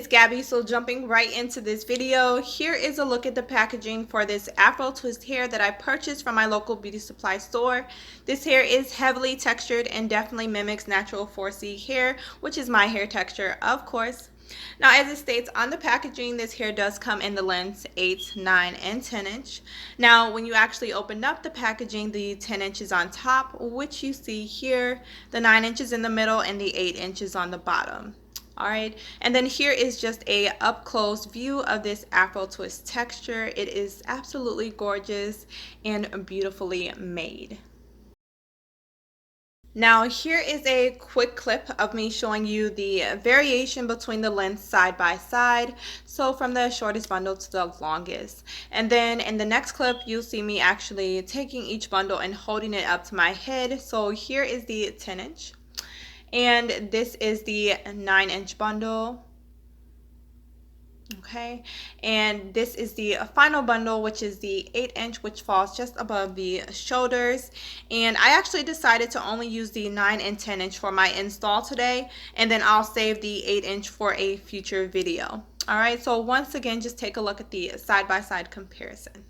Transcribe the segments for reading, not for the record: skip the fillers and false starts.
Gabby. So jumping right into this video, here is a look at the packaging for this Afro twist hair that I purchased from my local beauty supply store. This hair is heavily textured and definitely mimics natural 4C hair, which is my hair texture, of course. Now, as it states on the packaging, this hair does come in the lengths 8, 9, and 10 inch. Now, when you actually open up the packaging, the 10 inches on top, which you see here, the 9 inches in the middle, and the 8 inches on the bottom. All right, and then here is just a up close view of this Afro twist texture. It is absolutely gorgeous and beautifully made. Now here is a quick clip of me showing you the variation between the lengths side by side, so from the shortest bundle to the longest. And then in the next clip you'll see me actually taking each bundle and holding it up to my head. So here is the 10 inch and this is the 9 inch bundle. Okay, and this is the final bundle, which is the 8 inch, which falls just above the shoulders. And I actually decided to only use the 9 and 10 inch for my install today, and then I'll save the 8 inch for a future video. All right, so once again, just take a look at the side-by-side comparison.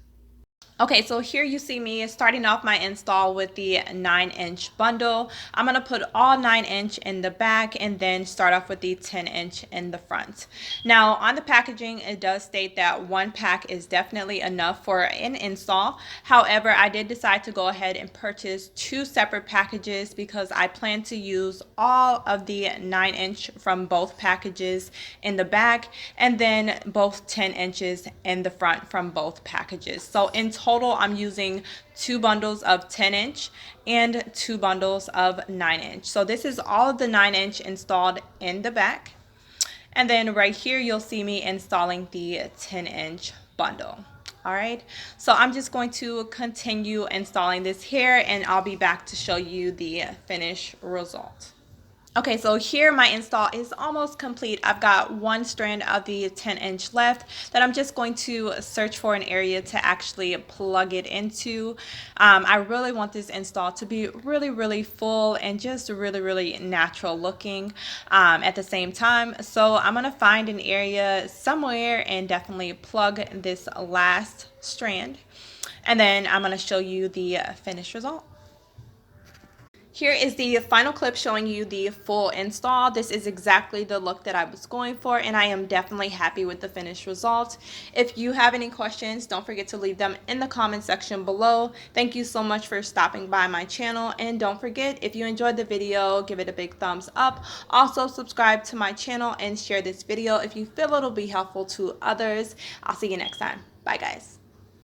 Okay, so here you see me starting off my install with the 9 inch bundle. I'm going to put all 9 inch in the back and then start off with the 10 inch in the front. Now on the packaging, it does state that one pack is definitely enough for an install. However, I did decide to go ahead and purchase 2 separate packages because I plan to use all of the 9 inch from both packages in the back and then both 10 inches in the front from both packages. So in total, I'm using 2 bundles of 10 inch and 2 bundles of 9 inch. So this is all of the 9 inch installed in the back. And then right here, you'll see me installing the 10 inch bundle. All right, so I'm just going to continue installing this hair and I'll be back to show you the finished result. Okay, so here my install is almost complete. I've got 1 strand of the 10 inch left that I'm just going to search for an area to actually plug it into. I really want this install to be really full and just really natural looking at the same time. So I'm gonna find an area somewhere and definitely plug this last strand. And then I'm gonna show you the finished result. Here is the final clip showing you the full install. This is exactly the look that I was going for, and I am definitely happy with the finished result. If you have any questions, don't forget to leave them in the comment section below. Thank you so much for stopping by my channel, and don't forget, if you enjoyed the video, give it a big thumbs up. Also, subscribe to my channel and share this video if you feel it'll be helpful to others. I'll see you next time. Bye, guys.